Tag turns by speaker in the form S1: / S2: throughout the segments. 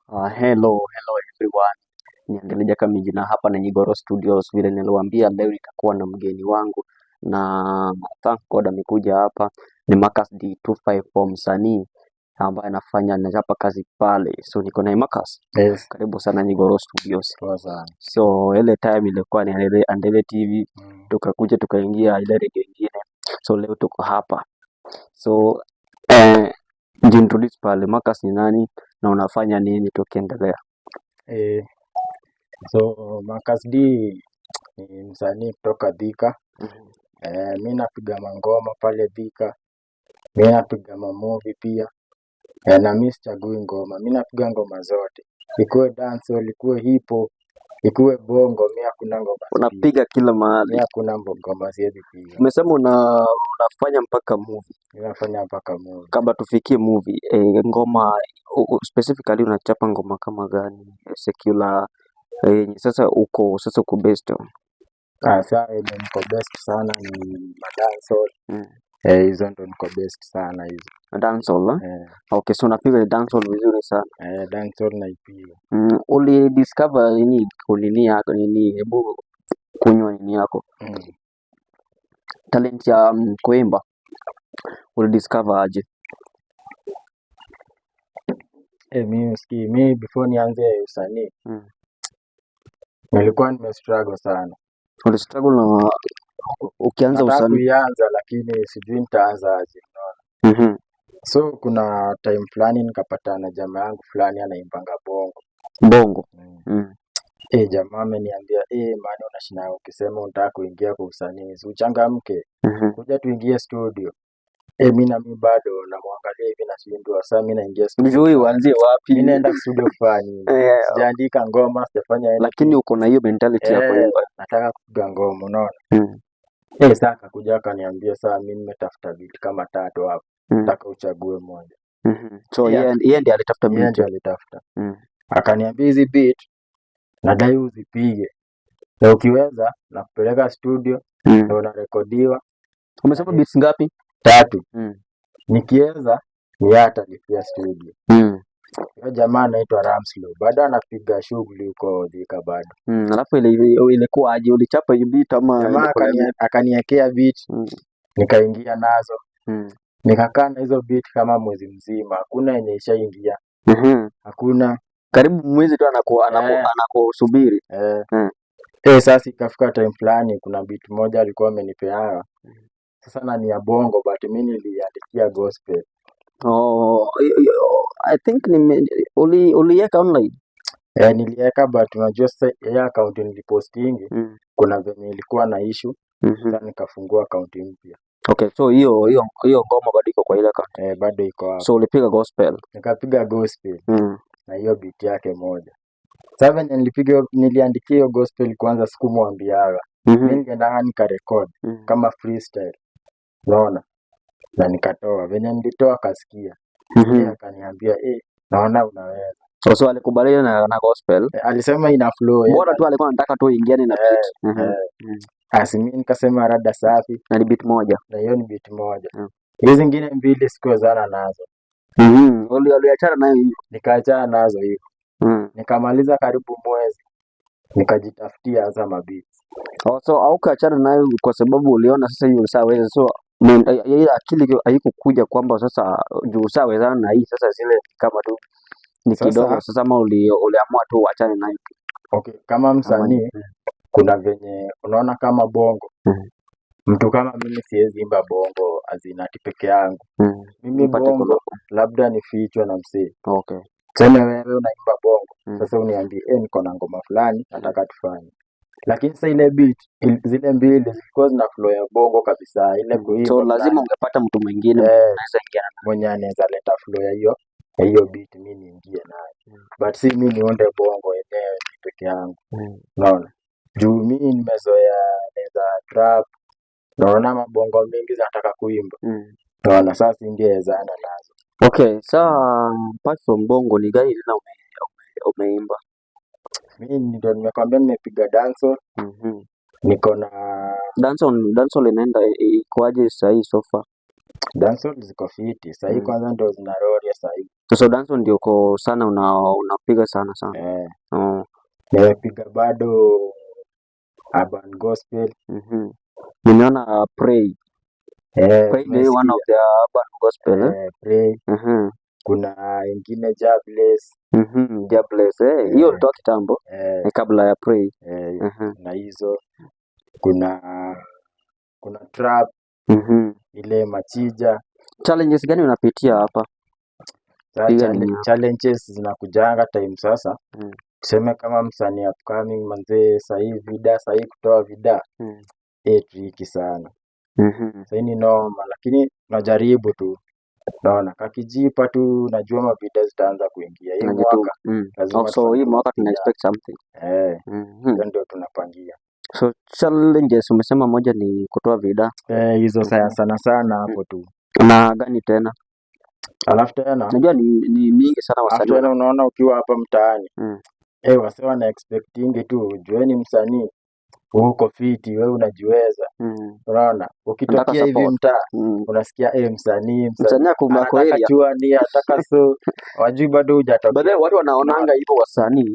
S1: Hello everyone. Niangeleja Kamiji na hapa na Nyigoro Studios. Vile niliwaambia leo nitakuwa na mgeni wangu na thank God amekuja hapa. Ni Marcus D254 msanii ambaye anachapa kazi pale. So niko na Marcus.
S2: Yes.
S1: Karibu sana Nyigoro Studios.
S2: Poa sana.
S1: So ile time ilikuwa ni Andele TV. Tukakuja tukaingia ile radio nyingine. So leo tuko hapa. So introduce pale Marcus ni nani na unafanya nini tukiendelea?
S2: So Marcus D ni msanii kutoka Thika. Mimi napiga mangoma pale Thika. Mimi napiga mamovie pia. Na mimi sichagui ngoma. Mimi napiga ngoma zote. Ikuwe dancehall, ikuwe hip hop, ikuwe bongo, mimi hakuna ngoma.
S1: Unapiga kila mahali.
S2: Mimi hakuna ngoma siwezi piga.
S1: Umesema unafanya mpaka movie.
S2: Ninafanya mpaka movie.
S1: Kabla tufikie movie, ngoma specifically unachapa ngoma kama gani? Secular sasa uko best on.
S2: Sasa niko best sana ni dancehall. Hizo ndo niko best sana hizo.
S1: Dancehall? Okay, so unapiga dancehall vizuri sana.
S2: Dancehall naipiga.
S1: Uli discover nini yako nini? Hebu kunywa nini yako? Talent ya kuimba. Uli discover aje?
S2: Mimi before nianze usanii nilikuwa nimestruggle sana.
S1: Uli struggle na ukianza usanii?
S2: Nilianza lakini sijui nitaanza aje. So kuna time fulani nikapata na jamaa yangu fulani anaimbanga bongo. Jamaa ameniambia maana unashinda ukisema unataka kuingia kwa usanii, uchangamke. Kuja tuingie studio. Mimi bado namwangalia hivi nashindwa. Sasa mimi naingia studio.
S1: Unajui uanzie wapi?
S2: Mimi naenda studio kufanya. Sijaandika ngoma, sijafanya anything.
S1: Lakini uko na hiyo mentality ya kuimba.
S2: Nataka kupiga ngoma, unaona? Sasa akakuja akaniambia sasa mimi nimetafuta beat kama 3 hapo. Nataka uchague moja.
S1: So yeye ndiye alitafuta beat.
S2: Yeye ndiye alitafuta. Akaniambia hizi beat nadai uzipige. Na ukiweza nakupeleka studio na unarekodiwa.
S1: Umesema beats ngapi?
S2: 3. Nikiweza ni hata nilipia studio. Huyo jamaa anaitwa Ramslow. Bado anapiga shughuli huko Thika bado.
S1: Alafu ilikuwa aje, ulichapa hiyo beat ama?
S2: Jamaa akaniwekea beat. Nikaingia nazo. Nikakaa na hizo beat kama mwezi mzima. Hakuna yenye ishaingia. Hakuna.
S1: Karibu mwezi tu anakusubiri.
S2: Sasa ikafika time fulani kuna beat moja alikuwa amenipea. Sasa na ni ya bongo but mimi niliandikia gospel.
S1: I think uliweka online.
S2: Niliweka but unajua sasa ya account nilipostingi kuna venye ilikuwa na issue. Sasa nikafungua account mpya. Okay,
S1: so hiyo ngoma bado iko kwa ile account.
S2: Bado iko hapo.
S1: So ulipiga gospel.
S2: Nikapiga gospel. Na hiyo beat yake moja. Sasa venye niliandikia hiyo gospel kwanza sikumwambiaga. Mimi nilienda nikarecord kama freestyle. Unaona? Na nikatoa. Venye nilitoa akasikia. Akaniambia naona unaweza.
S1: So alikubaliana na gospel.
S2: Alisema ina flow.
S1: Bora tu alikuwa anataka tu ingiane na beat.
S2: Mimi nikasema rada safi.
S1: Na ni beat moja.
S2: Na hiyo ni beat moja. Hizo zingine mbili sikuwezana nazo.
S1: Uliachana nayo hiyo?
S2: Nikaachana nazo hiyo. Nikamaliza karibu mwezi. Nikajitafutia sasa mabeats.
S1: So haukaachana nayo kwa sababu uliona sasa hiyo usaweza. So akili haikukuja kwamba sasa juu usawezana na hii sasa zile kama tu ni kidogo sasa ama uliamua tu uachane nayo?
S2: Okay, kama msanii kuna venye unaona kama bongo. Mtu kama mimi siwezi imba bongo azinati peke yangu. Mimi bongo labda nifichwe na msee.
S1: Okay.
S2: Tena wewe unaimba bongo. Sasa uniambie niko na ngoma fulani nataka tufanye. Lakini sasa ile beat zile mbili zilikuwa zina flow ya bongo kabisa ile kuimba.
S1: So lazima ungepata mtu mwingine anaweza ingia na
S2: mwenye anaweza leta flow ya hiyo beat mimi niingie nayo. But si mimi niunde bongo yenyewe peke yangu. Unaona? Juu mimi nimezoea naweza trap. Naona mabongo mingi zinataka kuimba. Naona sasa ingewezana nazo.
S1: Okay, apart from bongo ni gani tena umeimba?
S2: Mimi ndio nimekwambia nimepiga dancehall. Niko na
S1: dancehall inaenda ikoaje sasa hii so far?
S2: Dancehall ziko fiti. Sahii kwanza ndio zinaroria sahii.
S1: So dancehall ndio uko sana unapiga sana sana.
S2: Eh.
S1: Oh.
S2: Nimepiga bado urban gospel.
S1: Nimeona Pray. Pray ndio one of the urban gospel.
S2: Pray. Kuna ingine Jobless.
S1: Jobless. Hiyo ilitoka kitambo. Kabla ya Pray.
S2: Na hizo kuna trap. Ile Machija.
S1: Challenges gani unapitia hapa?
S2: Challenges zinakujanga time sasa. Tuseme kama msanii upcoming manze, sahii vida, sahii kutoa vida tricky sana. Sahii ni noma, lakini najaribu tu. Naona kakijipa tu, najua mavida zitaanza kuingia hii mwaka.
S1: So hii mwaka tuna expect something.
S2: Ndio tunapangia.
S1: So challenges umesema moja ni kutoa vida.
S2: Hizo sana hapo tu.
S1: Na gani tena?
S2: Alafu tena
S1: najua ni mingi sana wasanii.
S2: Tena unaona ukiwa hapa mtaani wasee wana expecting tu jueni msanii uko fiti, wewe unajiweza. Unaona ukitokea hivi mtaa unasikia msanii anataka ni ataka so wajui bado hujatokea.
S1: Baadaye watu wanaonanga hivyo wasanii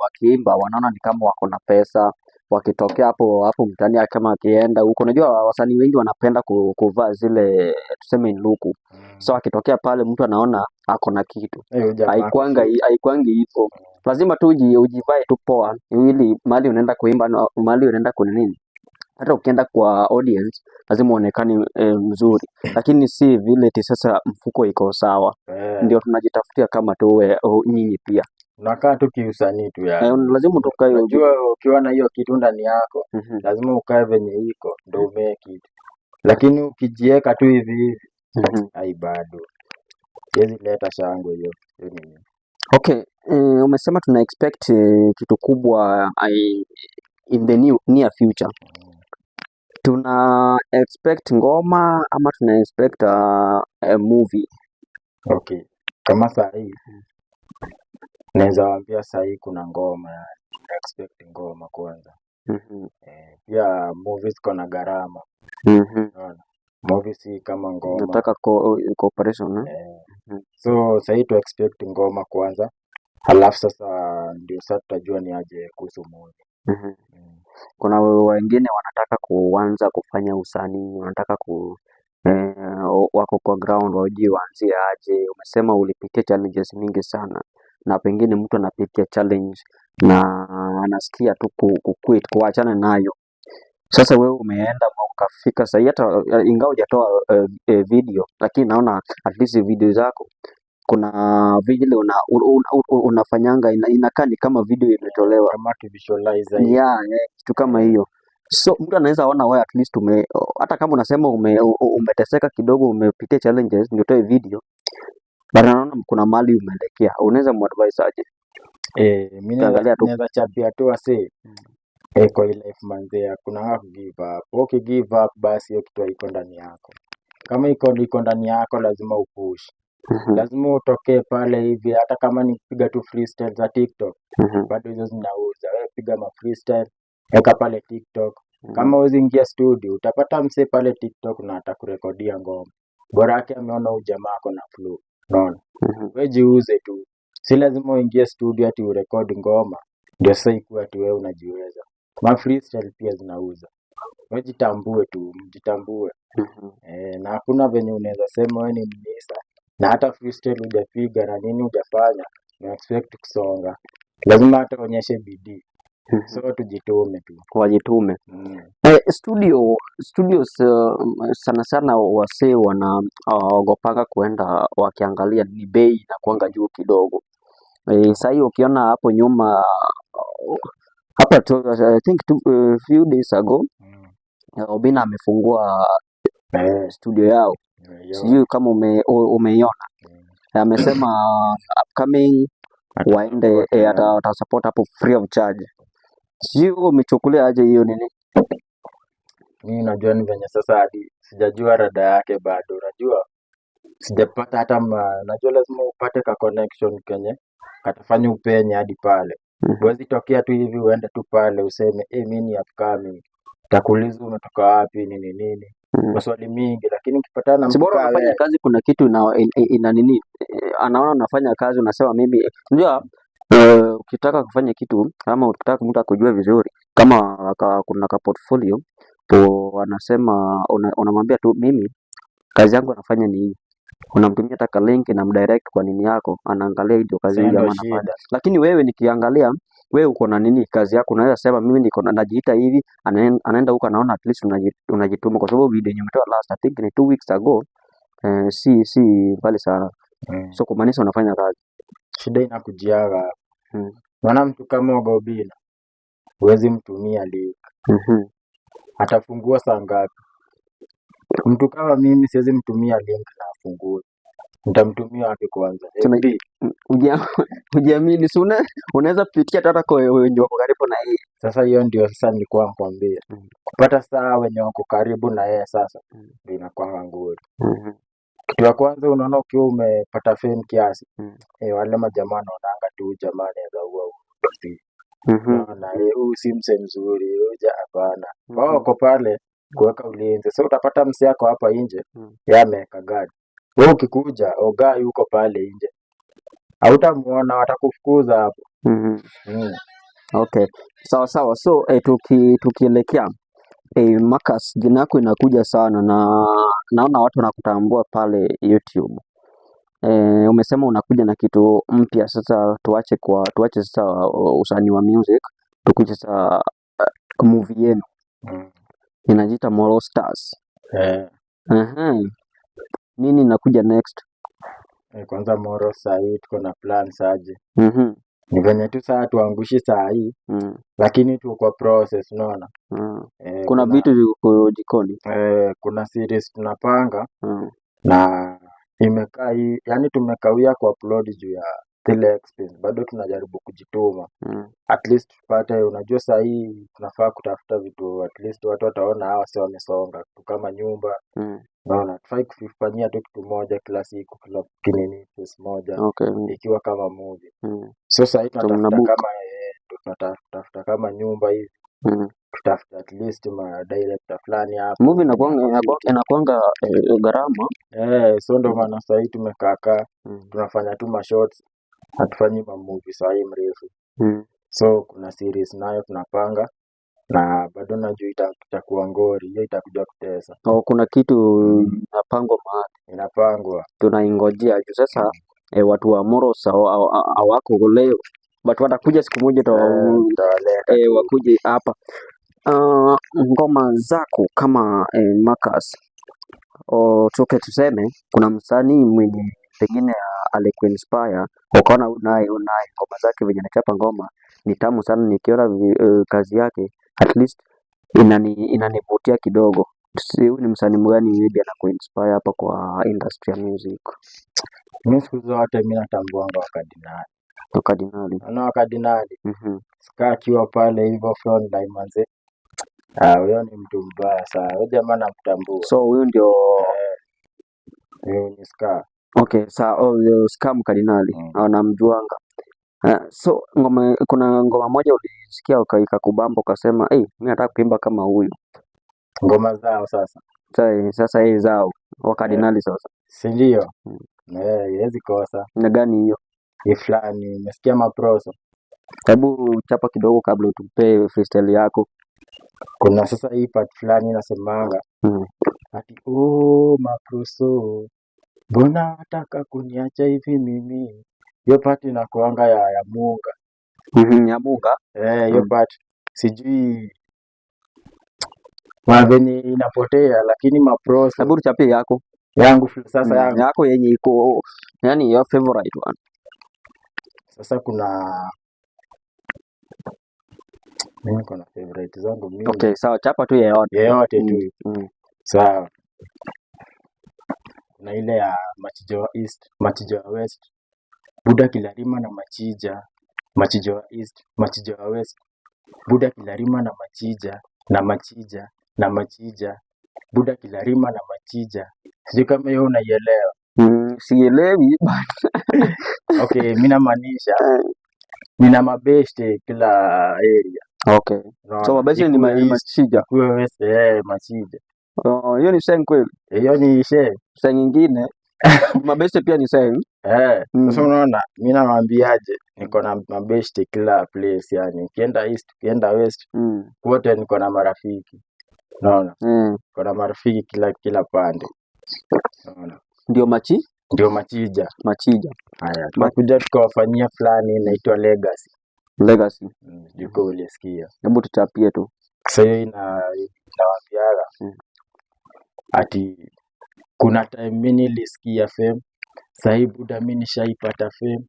S1: wakiimba wanaona ni kama wako na pesa, wakitokea hapo mtani kama akienda huko. Unajua wasanii wengi wanapenda kuvaa zile tuseme luku. So akitokea pale mtu anaona ako na kitu. Haikwangi hivyo. Lazima tu ujivae tu poa ili mahali unaenda kuimba, mahali unaenda kunini. Hata ukienda kwa audience lazima uonekane mzuri. Lakini si vile sasa mfuko iko sawa. Ndio tunajitafutia kama tu nyinyi pia.
S2: Unakaa tu kiusanii tu yani.
S1: Lazima tukae.
S2: Unajua ukiwa na hiyo kitu ndani yako, lazima ukae venye iko ndio umee kitu. Lakini ukijieka tu hivi hai bado. Siwezi leta shangwe hiyo.
S1: Okay, umesema tuna expect kitu kubwa in the near future. Tuna expect ngoma ama tuna expect a movie?
S2: Okay. Kama sahii naweza waambia sahii kuna ngoma, expect ngoma kwanza. Pia movies kuna gharama. Movies si kama ngoma.
S1: Nataka cooperation.
S2: So sahii tu expect ngoma kwanza. Halafu sasa ndio sasa tutajua ni aje kuhusu movie.
S1: Kuna wengine wanataka kuanza kufanya usanii, wanataka wako kwa ground wajui waanzie aje. Umesema ulipitia challenges mingi sana, na pengine mtu anapitia challenge na anasikia tu kuquit, kuachana nayo. Sasa wewe umeenda ukafika sasa, hata ingawa hujatoa video, lakini naona at least video zako kuna vile unafanyanga inakaa ni kama video imetolewa
S2: kama to visualize
S1: kitu kama hiyo. So mtu anaweza ona wewe at least hata kama unasema umeteseka kidogo, umepitia challenges ndio toe video, but naona kuna mali umeelekea. Unaweza muadvise aje?
S2: Mimi naweza chapia tu wase kwa life manzea, kuna give up. Okay, give up basi hiyo kitu haiko ndani yako. Kama iko ndani yako lazima upush. Lazima utokee pale hivi, hata kama ni kupiga tu freestyle za TikTok. Bado hizo zinauza. Wewe piga ma freestyle, weka pale TikTok. Kama huwezi ingia studio, utapata msee pale TikTok na atakurekodia ngoma. Bora yake ameona huyu jamaa ako na flow. Unaona? Wewe jiuze tu. Si lazima uingie studio ati urekodi ngoma. Ndio sasa ikuwe ati wewe unajiweza. Ma freestyle pia zinauza. Wewe jitambue tu, mjitambue. Na hakuna venye unaweza sema wewe ni mnisa. Na hata freestyle hujapiga na nini hujafanya, na expect kusonga. Lazima hata uonyeshe bidii. So tujitume tu.
S1: Wajitume. Studios sana sana wasee wanaogopanga kuenda wakiangalia ni bei na kuanga juu kidogo. Sasa hiyo ukiona hapo nyuma hapa I think few days ago Obina amefungua studio yao. Sijui kama umeiona. Amesema upcoming waende atasupport hapo free of charge. Sijui umechukulia aje hiyo nini?
S2: Mimi najua ni venye sasa hadi sijajua rada yake bado. Unajua sijapata hata najua lazima upate ka connection kenye katafanya upenye hadi pale. Huwezi tokea tu hivi uende tu pale useme mimi ni upcoming. Takuuliza umetoka wapi nini. maswali mingi, lakini ukipatana na
S1: Si
S2: mtu
S1: bora
S2: kaa
S1: unafanya
S2: wewe,
S1: kazi, kuna kitu ina nini, anaona unafanya kazi, unasema mimi, unajua ukitaka kufanya kitu ama ukitaka mtu akujue vizuri, kama kuna ka portfolio wanasema unamwambia tu mimi kazi yangu anafanya ni hii, unamtumia hata ka link na mdirect kwa nini yako, anaangalia hiyo kazi
S2: sasa
S1: huyu
S2: ndio
S1: jamaa anafanya.
S2: shida.
S1: Lakini wewe nikiangalia, wewe uko na nini kazi yako, unaweza sema mimi niko najiita hivi, anaenda huko anaona at least unajituma, kwa sababu video yenye umetoa last I think ni 2 weeks ago, si mbali sana, so kumaanisha unafanya kazi.
S2: Shida inakujiaga
S1: Mm.
S2: maana mtu kama Ogobina huwezi mtumia link, atafungua saa ngapi? Mtu kama mimi siwezi mtumia link na afungue, nitamtumia wapi kwanza?
S1: Tuna-
S2: FB.
S1: Hujiamini, si unaweza pitia hata kwa wenye wako karibu na yeye.
S2: Sasa hiyo ndio sasa nilikuwa nakwambia, kupata saa wenye wako karibu na yeye sasa ndio inakuwa nguri. Kitu ya kwanza unaona, ukiwa umepata fame kiasi, wale majamaa wanaonanga tu jamaa anaweza ua unaona, huyu si mse mzuri, huyu hapana. Wao wako pale kuweka ulinzi. So utapata mse yako hapa nje, yeye ameweka gari. Wewe ukikuja, oga yuko pale nje, hautamuona, watakufukuza hapo.
S1: Okay, sawa sawa. So tukielekea Marcus, jina yako inakuja sana na naona watu wanakutambua pale YouTube. Umesema unakuja na kitu mpya sasa, tuache sasa usanii wa music, tukuje sasa movie yenu inajiita Molo Stars. Nini inakuja next?
S2: Kwanza Moro saa hii tuko na plans aje. Ni venye tu saa tuangushi saa hii, lakini tuko kwa process, unaona.
S1: Kuna vitu viko jikoni.
S2: Kuna series tunapanga na imekaa hii, yani tumekawia kwa upload juu ya zile expense. Bado tunajaribu kujituma at least tupate, unajua saa hii tunafaa kutafuta vitu at least watu wataona hawa si wamesonga, kitu kama nyumba. Naona tufai kufanyia tu kitu moja kila siku, kila kinini piece moja, ikiwa kama movie. So saa hii tunatafuta kama nyumba hivi, tutafuta at least ma director fulani hapo.
S1: Movie inakuanga gharama.
S2: So ndo maana saa hii tumekaa tunafanya tu ma shorts, hatufanyi ma movie saa hii mrefu. So kuna series nayo tunapanga na bado najua itakuwa ngori, hiyo itakuja kutesa.
S1: Kuna kitu
S2: inapangwa
S1: tunaingojea juu sasa. Watu wa Moros hawako leo, but watakuja siku moja wakuje hapa. Ngoma zako kama Marcus, tuseme kuna msanii mwenye pengine alikuinspire ukaona unaye ngoma zake venye anachapa ngoma ni tamu sana, nikiona kazi yake at least inanivutia kidogo. Huyu ni msanii mgani maybe anakuinspire hapa kwa industry ya music?
S2: Mimi siku zote mimi natambuanga Wakadinali. Unaona Wakadinali? Sikaa akiwa pale hivyo front line manze. Huyo ni mtu mbaya sana. Huyo jamaa namtambua.
S1: So huyu ndio
S2: ni Ska.
S1: Okay, Ska Mkadinali. Namjuanga. So kuna ngoma moja ulisikia ikakubamba ukasema mimi nataka kuimba kama huyu.
S2: Ngoma zao sasa.
S1: Sasa zao Wakadinali sasa.
S2: Si ndio? Haiwezi kosa.
S1: Na gani hiyo?
S2: Ni fulani, nimesikia maproso.
S1: Hebu chapa kidogo kabla utupe freestyle yako.
S2: Kuna sasa hii part fulani inasemanga ati maproso, mbona wataka kuniacha hivi mimi? Hiyo part inakuanga ya Munga.
S1: Ya Munga?
S2: Hiyo part sijui maveni inapotea, lakini maproso.
S1: Hebu chapie yako.
S2: Yangu sasa
S1: yako yenye iko yani your favorite one.
S2: Sasa mimi niko na favorite zangu mingi.
S1: Okay, sawa, chapa tu yeyote
S2: tu. Sawa. Kuna ile ya Machijo East, Machijo West, Buda Kilarima na Machija, Machijo East, Machijo West, Buda Kilarima na Machija, na Machija, na Machija, Buda Kilarima na Machija. Sijui kama hiyo unaielewa.
S1: Sielewi.
S2: Okay, mimi namaanisha nina mabeste kila area.
S1: Okay. So mabeste ni Machija.
S2: Kwa West, Machija.
S1: Hiyo ni saying kweli.
S2: Hiyo ni saying.
S1: Saying nyingine mabeste pia ni saying.
S2: Sasa unaona mimi nawaambiaje, niko na mabeste kila place, yani ukienda east, ukienda west, wote niko na marafiki. Unaona? Niko na marafiki kila pande. Unaona?
S1: Ndio
S2: machija. Haya,
S1: Makuja
S2: tukawafanyia fulani inaitwa Legacy. Juko ulisikia.
S1: Hebu tutapie tu.
S2: Sasa hiyo inawaambiaga. Ati kuna time mimi nilisikia FM, sahi buda mimi nishaipata FM,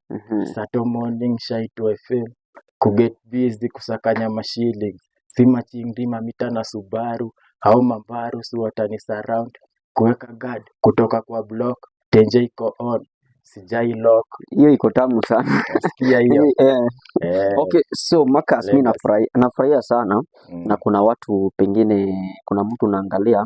S2: Sato morning shaitwa FM, kuget busy kusakanya mashilling, sima chingima mita na Subaru, hao mambaru si watani surround, kuweka guard kutoka kwa block, tenje iko on, sijai lock.
S1: Hiyo iko tamu sana.
S2: Sikia hiyo.
S1: Okay, so Marcus, mimi nafurahia sana na kuna watu pengine kuna mtu naangalia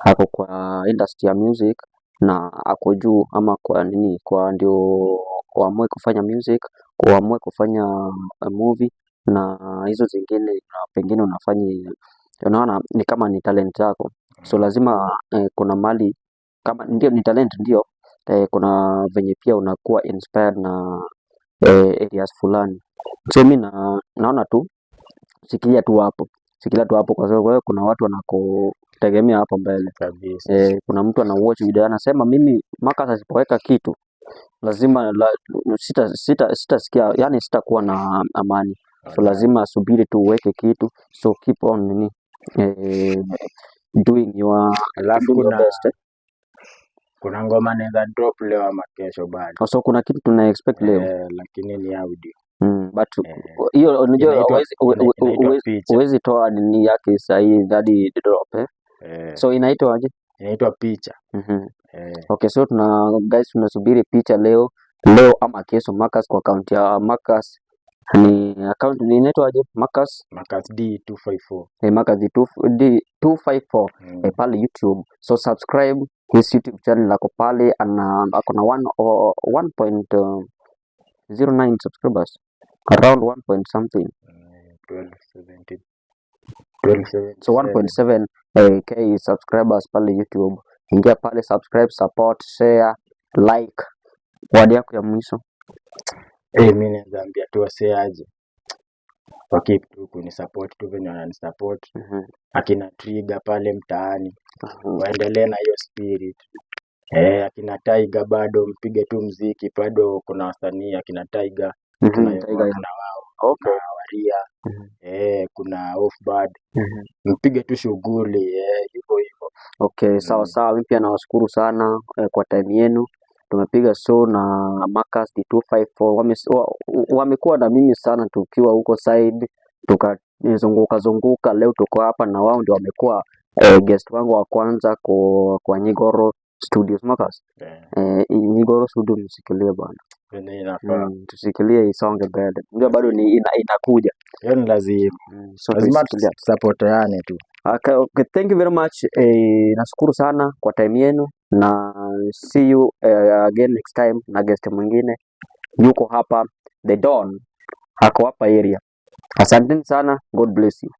S1: ako kwa industry ya music na ako juu ama kwa nini, kwa ndio kuamue kufanya music, kuamue kufanya movie na hizo zingine, na pengine unafanya, unaona ni kama ni talent yako, so lazima kuna mali kama ndio ni talent ndio, kuna venye pia unakuwa inspired na areas fulani. So mimi naona tu shikilia tu hapo kwa sababu kuna watu wanakutegemea hapo mbele
S2: kabisa.
S1: Kuna mtu ana watch video anasema mimi Marcus asipoweka kitu lazima sitasikia, yani sitakuwa na amani. So lazima subiri tu uweke kitu, so keep on doing your best.
S2: Kuna ngoma naweza drop leo ama kesho bado.
S1: So kuna kitu tuna expect leo
S2: lakini ni audio.
S1: But hiyo unajua huwezi toa nini yake sahi hadi drop so inaitwa aje?
S2: Inaitwa picha.
S1: Okay, so tunasubiri picha leo ama kesho. Marcus kwa account ya Marcus ni account inaitwa aje? Marcus
S2: D254.
S1: Marcus D254 pale YouTube. So subscribe his YouTube channel lako pale, ako na 1.09 subscribers, around 1 point something
S2: 1270.
S1: So 1.7 k subscribers pale YouTube. Ingia pale, subscribe, support, share, like. Wadi yako ya mwisho?
S2: Mimi naambia tu waseaje, wakip tu kunisupport tu venye wananisupport. Akina Trigger pale mtaani waendelee na hiyo spirit. Akina Tiger bado mpige tu mziki, bado kuna wasanii akina Tiger na wao. Okay. Waria kuna Offbird mpige tu shughuli hivyo.
S1: Okay, sawa. Mimi pia nawashukuru sana kwa time yenu. Tumepiga show na Marcus D254, wamekuwa na mimi sana tukiwa huko side, tukazunguka. Leo tuko hapa na wao ndio wamekuwa guest wangu wa kwanza kwa Nyigoro Studios. Marcus, Nyigoro Studio msikilie bwana. Tusikilie isonge mbele. Ndio bado inakuja.
S2: Hiyo ni lazima. Lazima supportane tu.
S1: Okay, thank you very much. Nashukuru sana kwa time yenu na see you again next time na guest mwingine. Yuko hapa The Don, hako hapa area. Asanteni sana. God bless you.